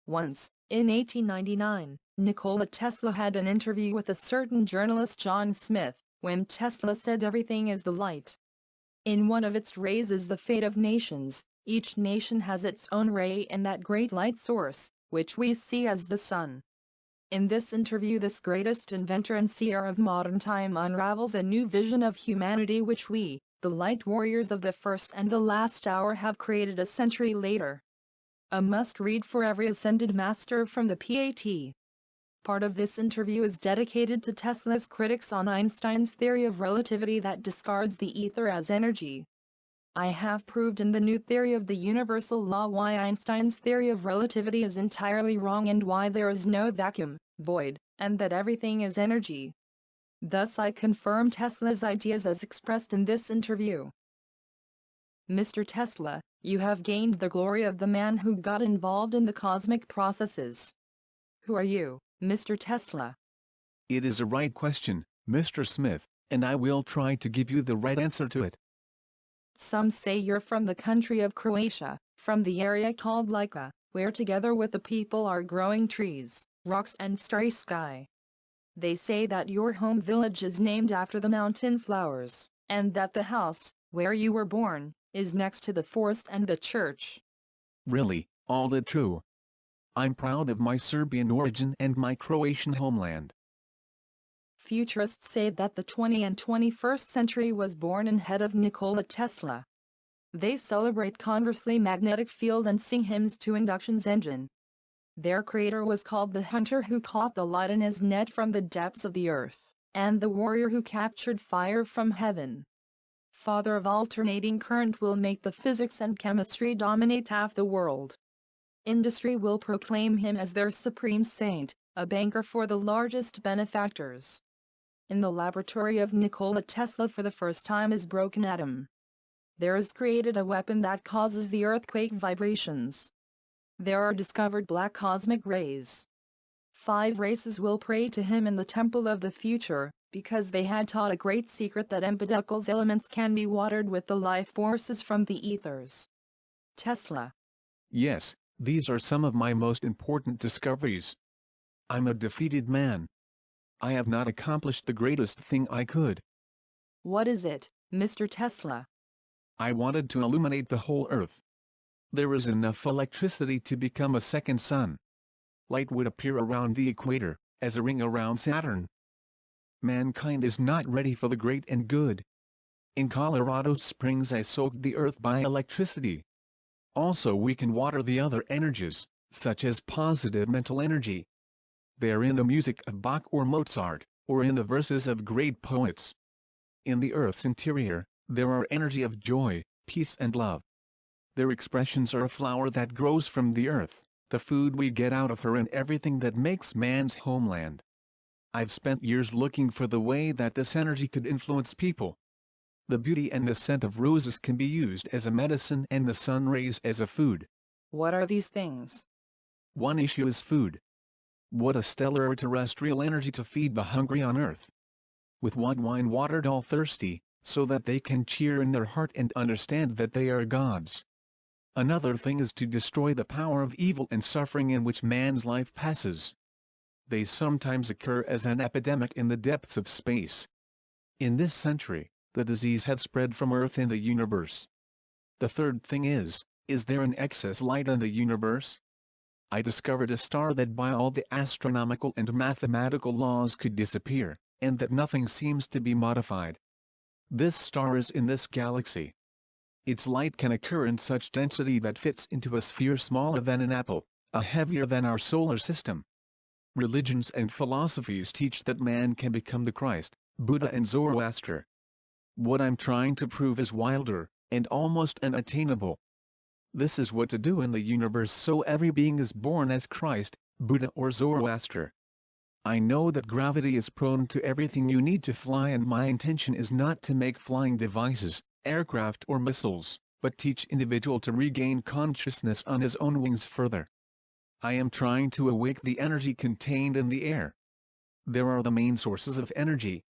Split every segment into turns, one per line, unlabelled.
Once, in 1899, Nikola Tesla had an interview with a certain journalist John Smith, when Tesla said everything is the light. In one of its rays is the fate of nations. Each nation has its own ray in that great light source, which we see as the sun. In this interview, this greatest inventor and seer of modern time unravels a new vision of humanity which we, the light warriors of the first and the last hour, have created a century later. A must-read for every ascended master from the PAT. Part of this interview is dedicated to Tesla's critics on Einstein's theory of relativity that discards the ether as energy. I have proved in the new theory of the universal law why Einstein's theory of relativity is entirely wrong and why there is no vacuum, void, and that everything is energy. Thus I confirm Tesla's ideas as expressed in this interview. Mr. Tesla, you have gained the glory of the man who got involved in the cosmic processes. Who are you, Mr. Tesla?
It is a right question, Mr. Smith, and I will try to give you the right answer to it.
Some say you're from the country of Croatia, from the area called Lika, where together with the people are growing trees, rocks and starry sky. They say that your home village is named after the mountain flowers, and that the house, where you were born, is next to the forest and the church.
Really, all that true. I'm proud of my Serbian origin and my Croatian homeland.
Futurists say that the 20th and 21st century was born in head of Nikola Tesla. They celebrate conversely magnetic field and sing hymns to induction's engine. Their creator was called the hunter who caught the light in his net from the depths of the earth, and the warrior who captured fire from heaven. Father of alternating current will make the physics and chemistry dominate half the world. Industry will proclaim him as their supreme saint, a banker for the largest benefactors. In the laboratory of Nikola Tesla for the first time is broken atom. There is created a weapon that causes the earthquake vibrations. There are discovered black cosmic rays. 5 races will pray to him in the temple of the future, because they had taught a great secret that empedocles elements can be watered with the life forces from the ethers. Tesla.
Yes, these are some of my most important discoveries. I'm a defeated man. I have not accomplished the greatest thing I could.
What is it, Mr. Tesla?
I wanted to illuminate the whole earth. There is enough electricity to become a second sun. Light would appear around the equator, as a ring around Saturn. Mankind is not ready for the great and good. In Colorado Springs I soaked the earth by electricity. Also we can water the other energies, such as positive mental energy. They are in the music of Bach or Mozart, or in the verses of great poets. In the earth's interior, there are energy of joy, peace and love. Their expressions are a flower that grows from the earth, the food we get out of her and everything that makes man's homeland. I've spent years looking for the way that this energy could influence people. The beauty and the scent of roses can be used as a medicine and the sun rays as a food.
What are these things?
One issue is food. What a stellar terrestrial energy to feed the hungry on earth. With what wine watered all thirsty, so that they can cheer in their heart and understand that they are gods. Another thing is to destroy the power of evil and suffering in which man's life passes. They sometimes occur as an epidemic in the depths of space. In this century, the disease had spread from Earth in the universe. The third thing is there an excess light in the universe? I discovered a star that by all the astronomical and mathematical laws could disappear, and that nothing seems to be modified. This star is in this galaxy. Its light can occur in such density that fits into a sphere smaller than an apple, heavier than our solar system. Religions and philosophies teach that man can become the Christ, Buddha and Zoroaster. What I'm trying to prove is wilder, and almost unattainable. This is what to do in the universe so every being is born as Christ, Buddha or Zoroaster. I know that gravity is prone to everything you need to fly, and my intention is not to make flying devices, aircraft or missiles, but teach individual to regain consciousness on his own wings further. I am trying to awake the energy contained in the air. There are the main sources of energy.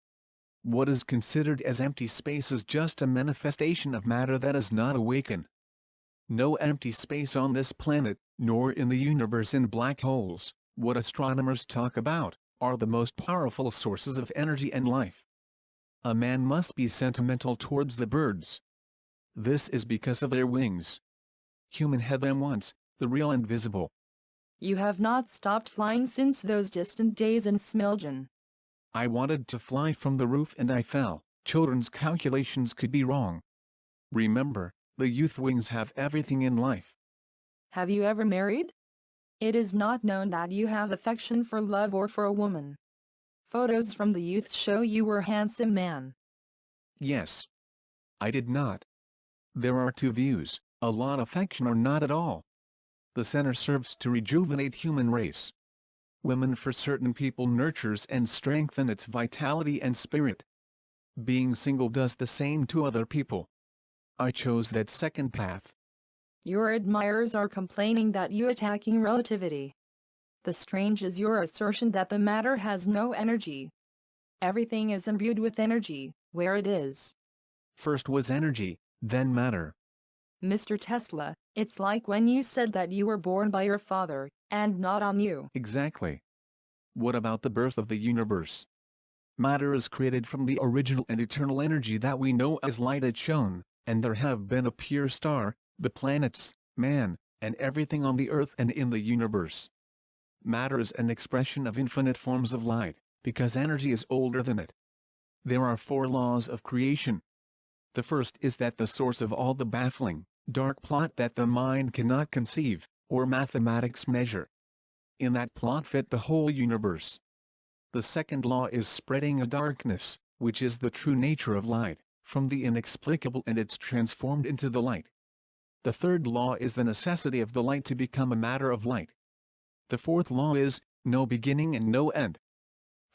What is considered as empty space is just a manifestation of matter that is not awakened. No empty space on this planet, nor in the universe in black holes. What astronomers talk about are the most powerful sources of energy and life. A man must be sentimental towards the birds. This is because of their wings. Human had them once, the real and visible.
You have not stopped flying since those distant days in Smiljan.
I wanted to fly from the roof and I fell. Children's calculations could be wrong. Remember, the youth wings have everything in life.
Have you ever married? It is not known that you have affection for love or for a woman. Photos from the youth show you were a handsome man.
Yes. I did not. There are two views, a lot of affection or not at all. The center serves to rejuvenate human race. Women for certain people nurtures and strengthen its vitality and spirit. Being single does the same to other people. I chose that second path.
Your admirers are complaining that you attacking relativity. The strange is your assertion that the matter has no energy. Everything is imbued with energy, where it is.
First was energy, then matter.
Mr. Tesla, it's like when you said that you were born by your father, and not on you.
Exactly. What about the birth of the universe? Matter is created from the original and eternal energy that we know as light it shone, and there have been a pure star, the planets, man, and everything on the earth and in the universe. Matter is an expression of infinite forms of light, because energy is older than it. There are four laws of creation. The first is that the source of all the baffling, dark plot that the mind cannot conceive, or mathematics measure. In that plot fit the whole universe. The second law is spreading of darkness, which is the true nature of light, from the inexplicable and it's transformed into the light. The third law is the necessity of the light to become a matter of light. The fourth law is, no beginning and no end.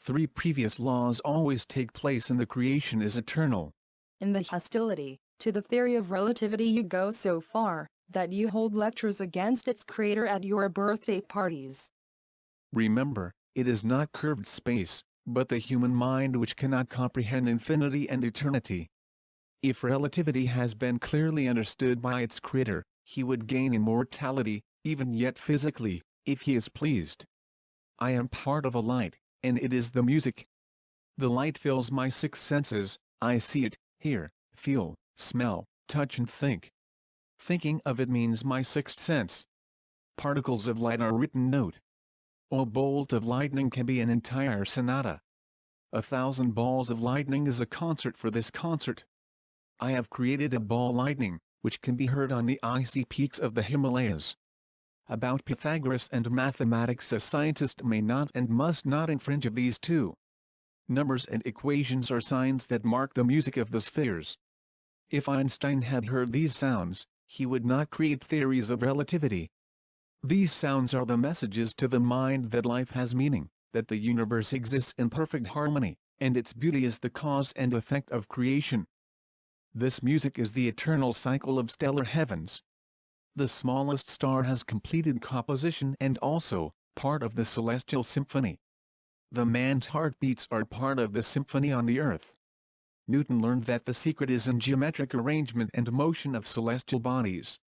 Three previous laws always take place and the creation is eternal.
In the hostility to the theory of relativity you go so far, that you hold lectures against its creator at your birthday parties.
Remember, it is not curved space, but the human mind which cannot comprehend infinity and eternity. If relativity has been clearly understood by its creator, he would gain immortality, even yet physically, if he is pleased. I am part of a light, and it is the music. The light fills my six senses, I see it, hear, feel, smell, touch and think. Thinking of it means my sixth sense. Particles of light are written note. A bolt of lightning can be an entire sonata. 1,000 balls of lightning is a concert for this concert. I have created a ball lightning, which can be heard on the icy peaks of the Himalayas. About Pythagoras and mathematics, a scientist may not and must not infringe of these two. Numbers and equations are signs that mark the music of the spheres. If Einstein had heard these sounds, he would not create theories of relativity. These sounds are the messages to the mind that life has meaning, that the universe exists in perfect harmony, and its beauty is the cause and effect of creation. This music is the eternal cycle of stellar heavens. The smallest star has completed composition and also, part of the celestial symphony. The man's heartbeats are part of the symphony on the earth. Newton learned that the secret is in geometric arrangement and motion of celestial bodies.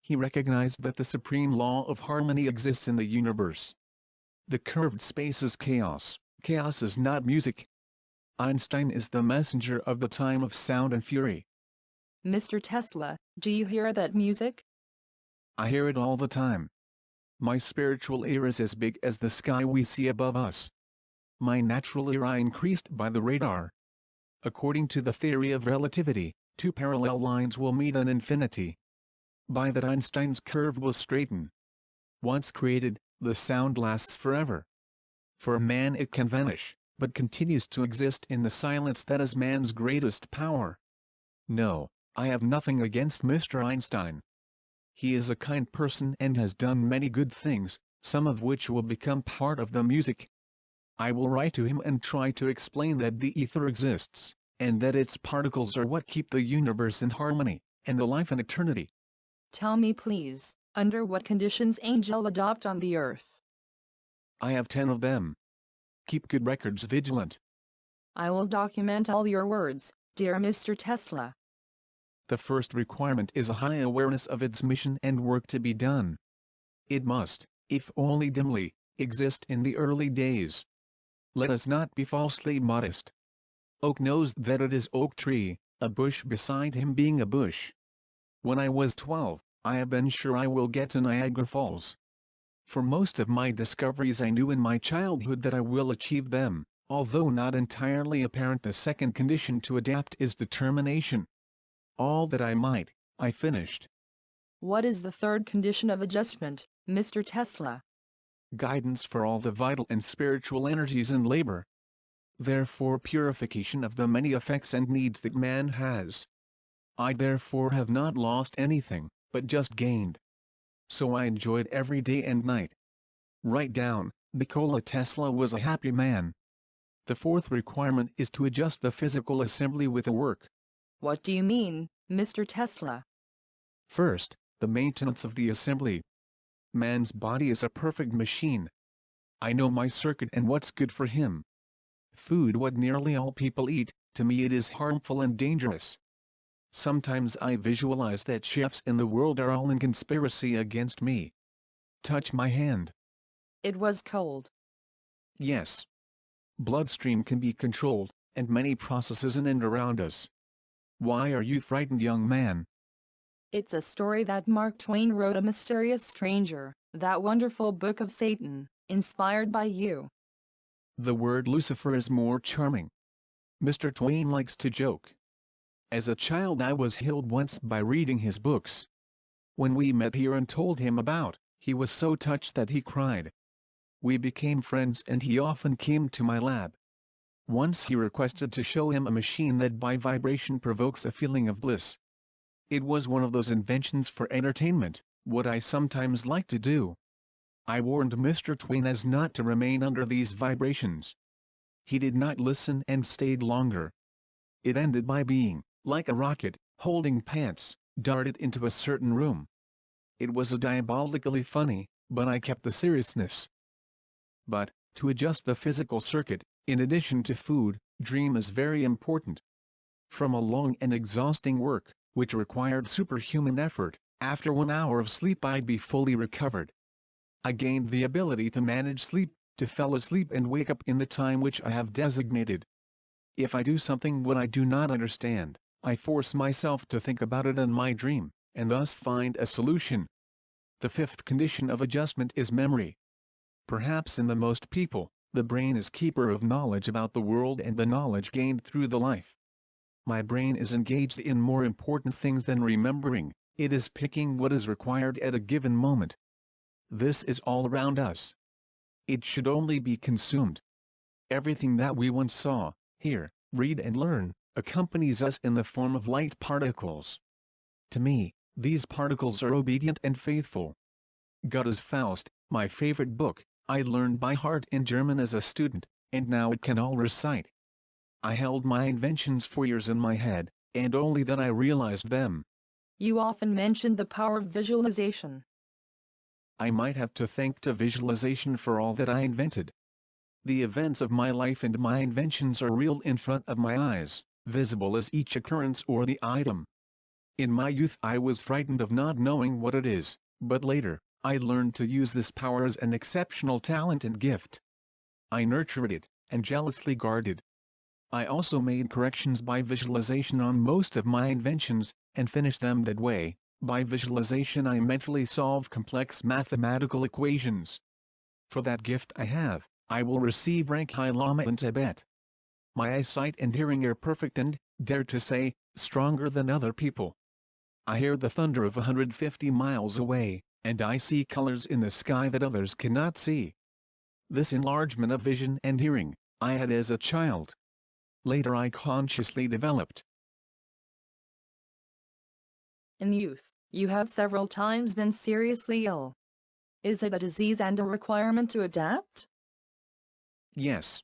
He recognized that the supreme law of harmony exists in the universe. The curved space is chaos, chaos is not music. Einstein is the messenger of the time of sound and fury.
Mr. Tesla, do you hear that music?
I hear it all the time. My spiritual ear is as big as the sky we see above us. My natural ear I increased by the radar. According to the theory of relativity, two parallel lines will meet in infinity. By that Einstein's curve will straighten. Once created, the sound lasts forever. For a man it can vanish, but continues to exist in the silence that is man's greatest power. No, I have nothing against Mr. Einstein. He is a kind person and has done many good things, some of which will become part of the music. I will write to him and try to explain that the ether exists, and that its particles are what keep the universe in harmony, and the life in eternity.
Tell me please, under what conditions angel adopt on the earth?
I have 10 of them. Keep good records vigilant.
I will document all your words, dear Mr. Tesla.
The first requirement is a high awareness of its mission and work to be done. It must, if only dimly, exist in the early days. Let us not be falsely modest. Oak knows that it is oak tree, a bush beside him being a bush. When I was 12, I have been sure I will get to Niagara Falls. For most of my discoveries I knew in my childhood that I will achieve them, although not entirely apparent. The second condition to adapt is determination. All that I might, I finished.
What is the third condition of adjustment, Mr. Tesla?
Guidance for all the vital and spiritual energies in labor. Therefore purification of the many effects and needs that man has. I therefore have not lost anything, but just gained. So I enjoyed every day and night. Write down, Nikola Tesla was a happy man. The fourth requirement is to adjust the physical assembly with the work.
What do you mean, Mr. Tesla?
First, the maintenance of the assembly. Man's body is a perfect machine. I know my circuit and what's good for him. Food, what nearly all people eat, to me it is harmful and dangerous. Sometimes I visualize that chefs in the world are all in conspiracy against me. Touch my hand.
It was cold.
Yes. Bloodstream can be controlled, and many processes in and around us. Why are you frightened, young man?
It's a story that Mark Twain wrote, A Mysterious Stranger, that wonderful book of Satan, inspired by you.
The word Lucifer is more charming. Mr. Twain likes to joke. As a child I was healed once by reading his books. When we met here and told him about, he was so touched that he cried. We became friends and he often came to my lab. Once he requested to show him a machine that by vibration provokes a feeling of bliss. It was one of those inventions for entertainment, what I sometimes like to do. I warned Mr. Twain as not to remain under these vibrations. He did not listen and stayed longer. It ended by being, like a rocket, holding pants, darted into a certain room. It was a diabolically funny, but I kept the seriousness. But, to adjust the physical circuit, in addition to food, dream is very important. From a long and exhausting work, which required superhuman effort, after 1 hour of sleep I'd be fully recovered. I gained the ability to manage sleep, to fall asleep and wake up in the time which I have designated. If I do something what I do not understand, I force myself to think about it in my dream, and thus find a solution. The fifth condition of adjustment is memory. Perhaps in the most people, the brain is keeper of knowledge about the world and the knowledge gained through the life. My brain is engaged in more important things than remembering, it is picking what is required at a given moment. This is all around us. It should only be consumed. Everything that we once saw, hear, read and learn, accompanies us in the form of light particles. To me, these particles are obedient and faithful. Goethe's Faust, my favorite book, I learned by heart in German as a student, and now it can all recite. I held my inventions for years in my head, and only then I realized them.
You often mentioned the power of visualization.
I might have to thank to visualization for all that I invented. The events of my life and my inventions are real in front of my eyes, visible as each occurrence or the item. In my youth I was frightened of not knowing what it is, but later, I learned to use this power as an exceptional talent and gift. I nurtured it, and jealously guarded. I also made corrections by visualization on most of my inventions, and finished them that way. By visualization I mentally solve complex mathematical equations. For that gift I will receive rank High Lama in Tibet. My eyesight and hearing are perfect and, dare to say, stronger than other people. I hear the thunder of 150 miles away, and I see colors in the sky that others cannot see. This enlargement of vision and hearing, I had as a child. Later I consciously developed.
In youth, you have several times been seriously ill. Is it a disease and a requirement to adapt?
Yes.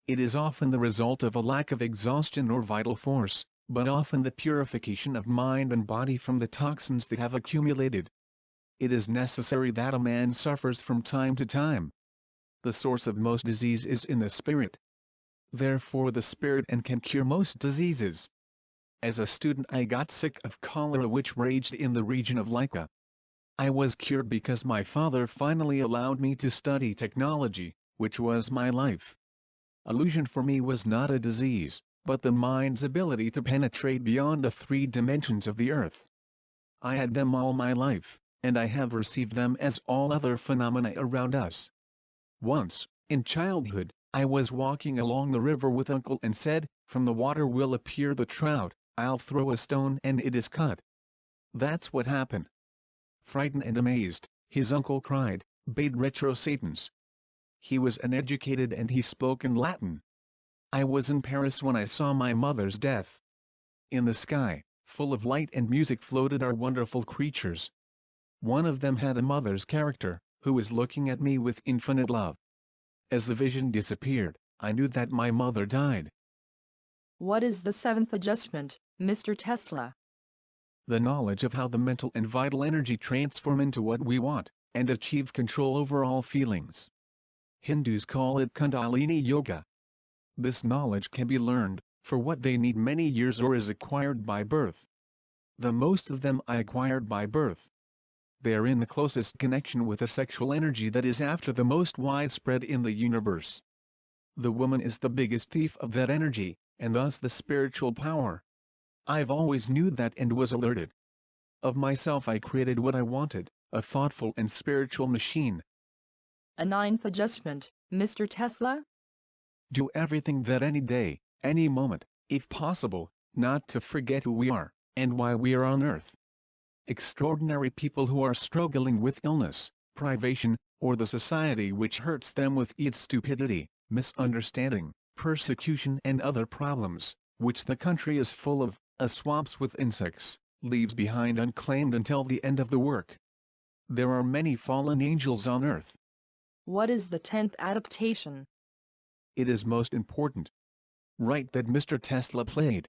It is often the result of a lack of exhaustion or vital force, but often the purification of mind and body from the toxins that have accumulated. It is necessary that a man suffers from time to time. The source of most disease is in the spirit. Therefore the spirit can cure most diseases. As a student I got sick of cholera which raged in the region of Lyca. I was cured because my father finally allowed me to study technology, which was my life. Illusion for me was not a disease, but the mind's ability to penetrate beyond the three dimensions of the earth. I had them all my life, and I have received them as all other phenomena around us. Once, in childhood, I was walking along the river with uncle and said, "From the water will appear the trout, I'll throw a stone and it is cut." That's what happened. Frightened and amazed, his uncle cried, "Bade retro Satans." He was uneducated and he spoke in Latin. I was in Paris when I saw my mother's death. In the sky, full of light and music, floated our wonderful creatures. One of them had a mother's character, who was looking at me with infinite love. As the vision disappeared, I knew that my mother died.
What is the seventh adjustment, Mr. Tesla?
The knowledge of how the mental and vital energy transform into what we want, and achieve control over all feelings. Hindus call it Kundalini Yoga. This knowledge can be learned, for what they need many years, or is acquired by birth. The most of them I acquired by birth. They are in the closest connection with a sexual energy that is after the most widespread in the universe. The woman is the biggest thief of that energy, and thus the spiritual power. I've always knew that and was alerted. Of myself I created what I wanted, a thoughtful and spiritual machine.
A ninth adjustment, Mr. Tesla?
Do everything that any day, any moment, if possible, not to forget who we are, and why we are on earth. Extraordinary people who are struggling with illness, privation, or the society which hurts them with its stupidity, misunderstanding, persecution and other problems, which the country is full of, swamps with insects, leaves behind unclaimed until the end of the work. There are many fallen angels on earth.
What is the 10th adaptation?
It is most important. Right, that Mr. Tesla played.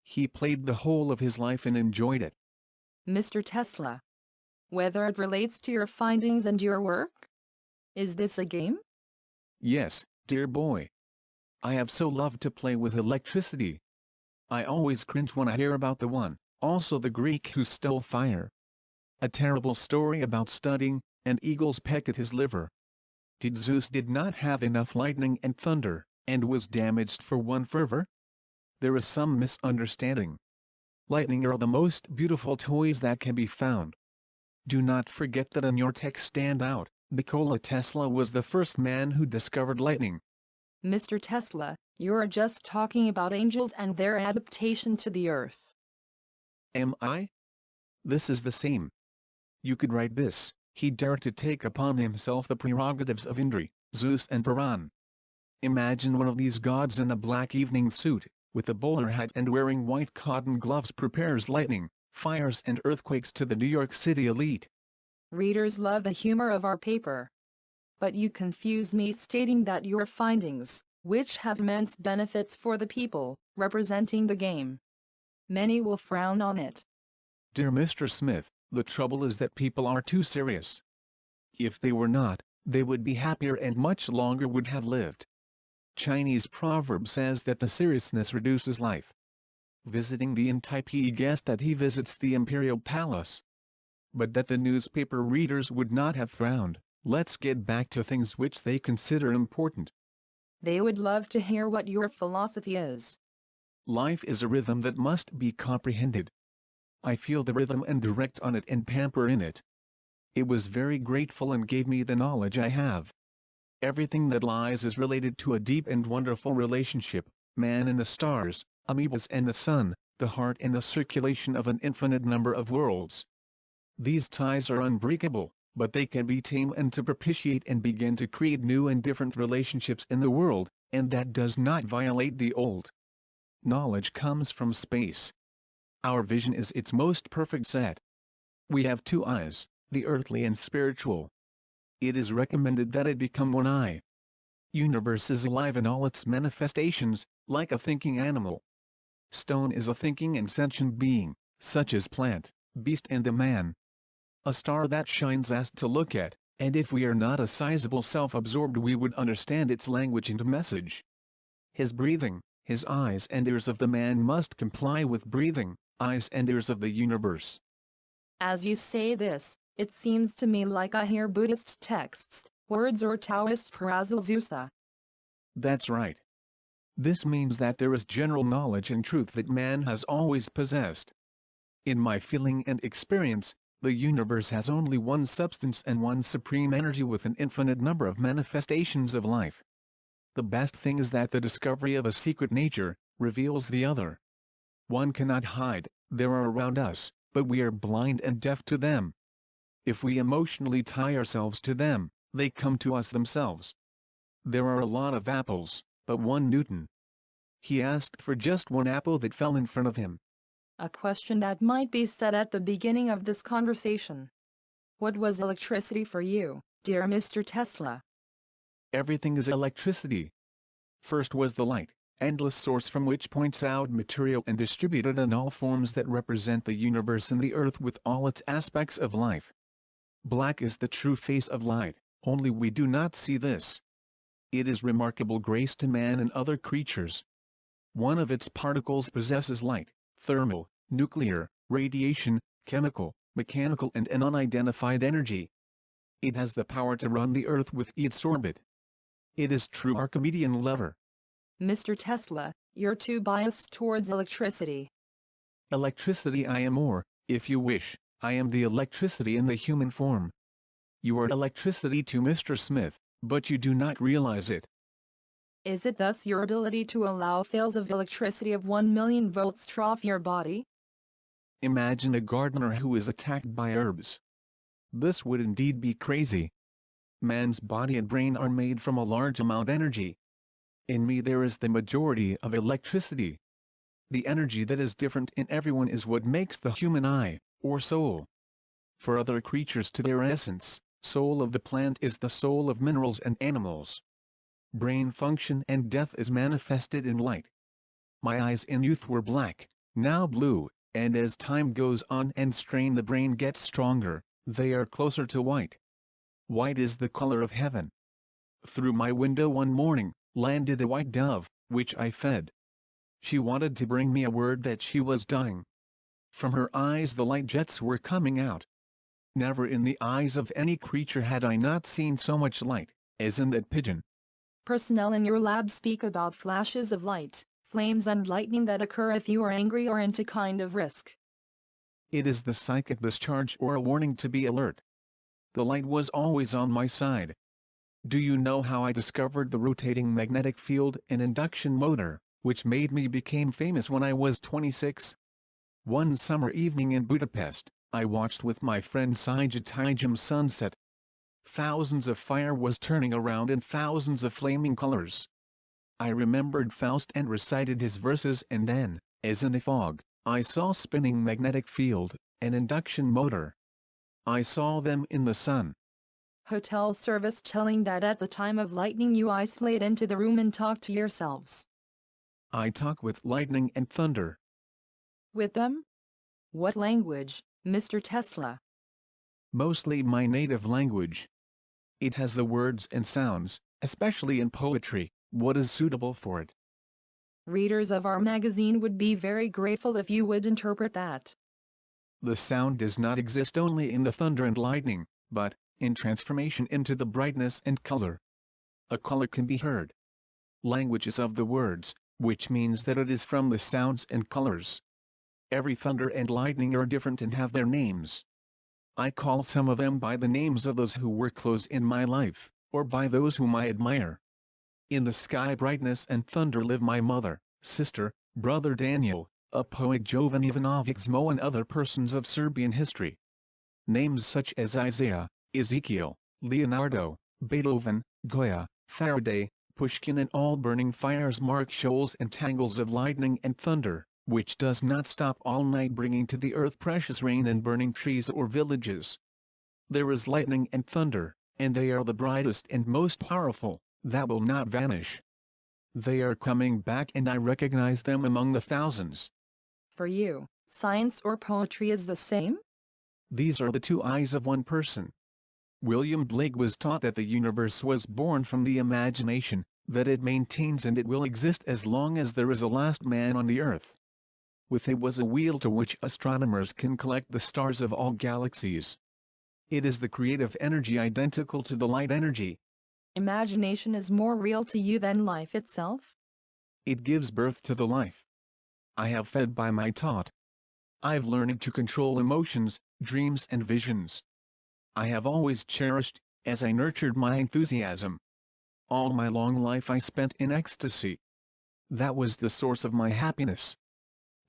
He played the whole of his life and enjoyed it.
Mr. Tesla. Whether it relates to your findings and your work? Is this a game?
Yes, dear boy. I have so loved to play with electricity. I always cringe when I hear about the one, also the Greek who stole fire. A terrible story about studying, and eagles peck at his liver. Zeus did not have enough lightning and thunder, and was damaged for one fervor? There is some misunderstanding. Lightning are the most beautiful toys that can be found. Do not forget that in your text stand out, Nikola Tesla was the first man who discovered lightning.
Mr. Tesla, you're just talking about angels and their adaptation to the earth.
Am I? This is the same. You could write this: he dared to take upon himself the prerogatives of Indra, Zeus and Paran. Imagine one of these gods in a black evening suit, with a bowler hat and wearing white cotton gloves, prepares lightning, fires and earthquakes to the New York City elite.
Readers love the humor of our paper. But you confuse me stating that your findings, which have immense benefits for the people, representing the game. Many will frown on it.
Dear Mr. Smith, the trouble is that people are too serious. If they were not, they would be happier and much longer would have lived. Chinese proverb says that the seriousness reduces life. Visiting the in Taipei guessed that he visits the imperial palace. But that the newspaper readers would not have frowned. Let's get back to things which they consider important.
They would love to hear what your philosophy is.
Life is a rhythm that must be comprehended. I feel the rhythm and direct on it and pamper in it. It was very grateful and gave me the knowledge I have. Everything that lies is related to a deep and wonderful relationship, man and the stars, amoebas and the sun, the heart and the circulation of an infinite number of worlds. These ties are unbreakable, but they can be tamed and to propitiate and begin to create new and different relationships in the world, and that does not violate the old. Knowledge comes from space. Our vision is its most perfect set. We have two eyes, the earthly and spiritual. It is recommended that it become one eye. Universe is alive in all its manifestations, like a thinking animal. Stone is a thinking and sentient being, such as plant, beast and a man. A star that shines asked to look at, and if we are not a sizable self-absorbed we would understand its language and message. His breathing, his eyes and ears of the man must comply with breathing, eyes and ears of the universe.
As you say this, It seems to me like I hear Buddhist texts, words or Taoist Paracelsusa.
That's right. This means that there is general knowledge and truth that man has always possessed. In my feeling and experience, the universe has only one substance and one supreme energy with an infinite number of manifestations of life. The best thing is that the discovery of a secret nature reveals the other. One cannot hide, they are around us, but we are blind and deaf to them. If we emotionally tie ourselves to them, they come to us themselves. There are a lot of apples, but one Newton. He asked for just one apple that fell in front of him.
A question that might be said at the beginning of this conversation. What was electricity for you, dear Mr. Tesla?
Everything is electricity. First was the light, endless source from which points out material and distributed in all forms that represent the universe and the earth with all its aspects of life. Black is the true face of light, only we do not see this. It is remarkable grace to man and other creatures. One of its particles possesses light, thermal, nuclear, radiation, chemical, mechanical and an unidentified energy. It has the power to run the earth with its orbit. It is true Archimedean lever.
Mr. Tesla, you're too biased towards electricity.
Electricity I am, or, if you wish, I am the electricity in the human form. You are electricity to Mr. Smith, but you do not realize it.
Is it thus your ability to allow fields of electricity of 1,000,000 volts trough your body?
Imagine a gardener who is attacked by herbs. This would indeed be crazy. Man's body and brain are made from a large amount of energy. In me there is the majority of electricity. The energy that is different in everyone is what makes the human eye, or soul. For other creatures to their essence, soul of the plant is the soul of minerals and animals. Brain function and death is manifested in light. My eyes in youth were black, now blue, and as time goes on and strain the brain gets stronger, they are closer to white. White is the color of heaven. Through my window one morning, landed a white dove, which I fed. She wanted to bring me a word that she was dying. From her eyes the light jets were coming out. Never in the eyes of any creature had I not seen so much light, as in that pigeon.
Personnel in your lab speak about flashes of light, flames and lightning that occur if you are angry or into kind of risk.
It is the psychic discharge or a warning to be alert. The light was always on my side. Do you know how I discovered the rotating magnetic field and induction motor, which made me become famous when I was 26? One summer evening in Budapest, I watched with my friend Sajatijam sunset. Thousands of fire was turning around in thousands of flaming colors. I remembered Faust and recited his verses, and then, as in a fog, I saw spinning magnetic field, an induction motor. I saw them in the sun.
Hotel service telling that at the time of lightning you isolate into the room and talk to yourselves.
I talk with lightning and thunder.
With them? What language, Mr. Tesla?
Mostly my native language. It has the words and sounds, especially in poetry, what is suitable for it.
Readers of our magazine would be very grateful if you would interpret that.
The sound does not exist only in the thunder and lightning, but, in transformation into the brightness and color. A color can be heard. Language is of the words, which means that it is from the sounds and colors. Every thunder and lightning are different and have their names. I call some of them by the names of those who were close in my life, or by those whom I admire. In the sky brightness and thunder live my mother, sister, brother Daniel, a poet Jovan Ivanović Zmo and other persons of Serbian history. Names such as Isaiah, Ezekiel, Leonardo, Beethoven, Goya, Faraday, Pushkin and all burning fires mark shoals and tangles of lightning and thunder, which does not stop all night bringing to the earth precious rain and burning trees or villages. There is lightning and thunder, and they are the brightest and most powerful, that will not vanish. They are coming back and I recognize them among the thousands.
For you, science or poetry is the same?
These are the two eyes of one person. William Blake was taught that the universe was born from the imagination, that it maintains and it will exist as long as there is a last man on the earth. With it was a wheel to which astronomers can collect the stars of all galaxies. It is the creative energy identical to the light energy.
Imagination is more real to you than life itself?
It gives birth to the life. I have fed by my taught. I've learned to control emotions, dreams and visions. I have always cherished, as I nurtured my enthusiasm. All my long life I spent in ecstasy. That was the source of my happiness.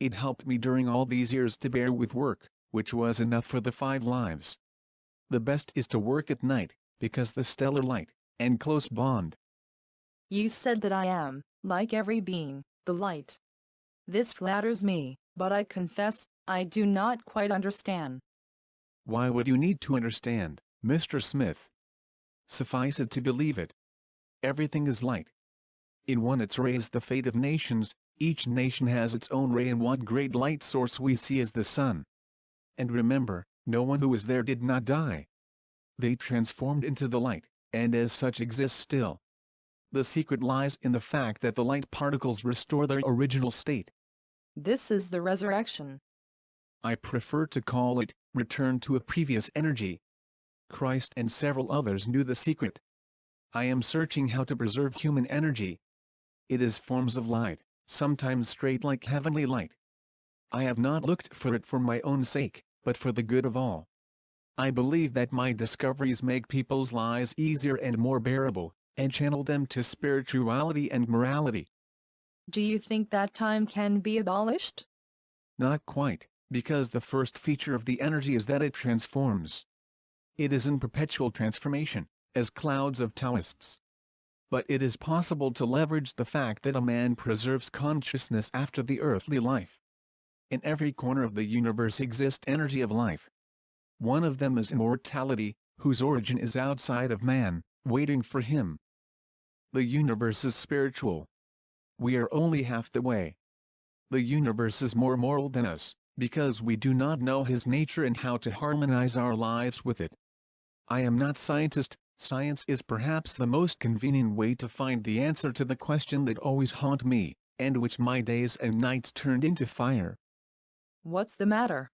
It helped me during all these years to bear with work, which was enough for the 5 lives. The best is to work at night, because the stellar light, and close bond.
You said that I am, like every being, the light. This flatters me, but I confess, I do not quite understand.
Why would you need to understand, Mr. Smith? Suffice it to believe it. Everything is light. In one its ray is the fate of nations, each nation has its own ray, and what great light source we see is the sun. And remember, no one who was there did not die. They transformed into the light, and as such exist still. The secret lies in the fact that the light particles restore their original state.
This is the resurrection.
I prefer to call it, return to a previous energy. Christ and several others knew the secret. I am searching how to preserve human energy. It is forms of light, sometimes straight like heavenly light. I have not looked for it for my own sake, but for the good of all. I believe that my discoveries make people's lives easier and more bearable, and channel them to spirituality and morality.
Do you think that time can be abolished?
Not quite, because the first feature of the energy is that it transforms. It is in perpetual transformation, as clouds of Taoists. But it is possible to leverage the fact that a man preserves consciousness after the earthly life. In every corner of the universe exists energy of life. One of them is immortality, whose origin is outside of man, waiting for him. The universe is spiritual. We are only half the way. The universe is more moral than us, because we do not know his nature and how to harmonize our lives with it. I am not scientist. Science is perhaps the most convenient way to find the answer to the question that always haunt me, and which my days and nights turned into fire.
What's the matter?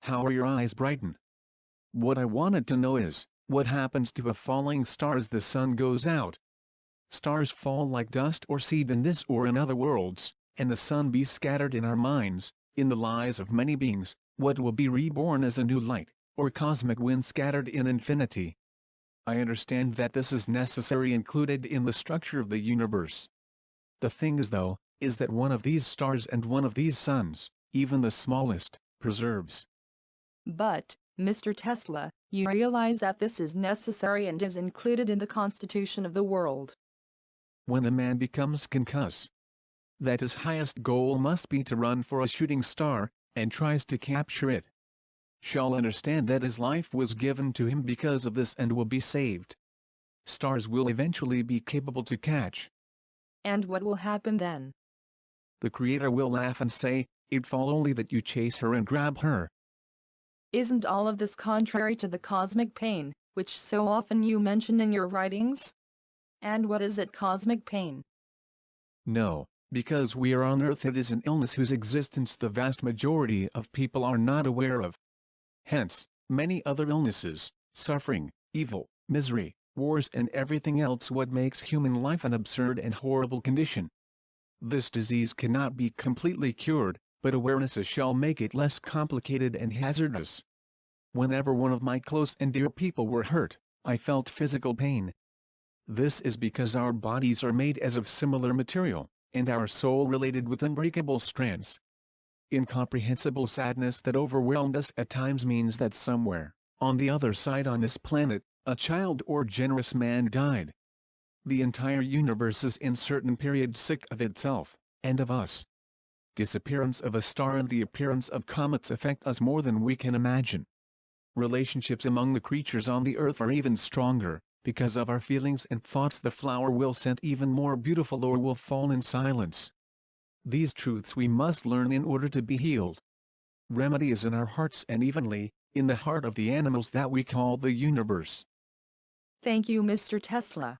How are your eyes brightened? What I wanted to know is, what happens to a falling star as the sun goes out? Stars fall like dust or seed in this or in other worlds, and the sun be scattered in our minds, in the lives of many beings, what will be reborn as a new light, or cosmic wind scattered in infinity. I understand that this is necessary included in the structure of the universe. The thing is though, is that one of these stars and one of these suns, even the smallest, preserves.
But, Mr. Tesla, you realize that this is necessary and is included in the constitution of the world.
When a man becomes concussed, that his highest goal must be to run for a shooting star, and tries to capture it, shall understand that his life was given to him because of this and will be saved. Stars will eventually be capable to catch.
And what will happen then?
The Creator will laugh and say, "It fall only that you chase her and grab her."
Isn't all of this contrary to the cosmic pain, which so often you mention in your writings? And what is it, cosmic pain?
No, because we are on earth, it is an illness whose existence the vast majority of people are not aware of. Hence, many other illnesses, suffering, evil, misery, wars and everything else what makes human life an absurd and horrible condition. This disease cannot be completely cured, but awarenesses shall make it less complicated and hazardous. Whenever one of my close and dear people were hurt, I felt physical pain. This is because our bodies are made as of similar material, and our soul related with unbreakable strands. Incomprehensible sadness that overwhelmed us at times means that somewhere, on the other side on this planet, a child or generous man died. The entire universe is in certain period sick of itself, and of us. Disappearance of a star and the appearance of comets affect us more than we can imagine. Relationships among the creatures on the earth are even stronger, because of our feelings and thoughts. The flower will scent even more beautiful or will fall in silence. These truths we must learn in order to be healed. Remedy is in our hearts and evenly, in the heart of the animals that we call the universe.
Thank you, Mr. Tesla.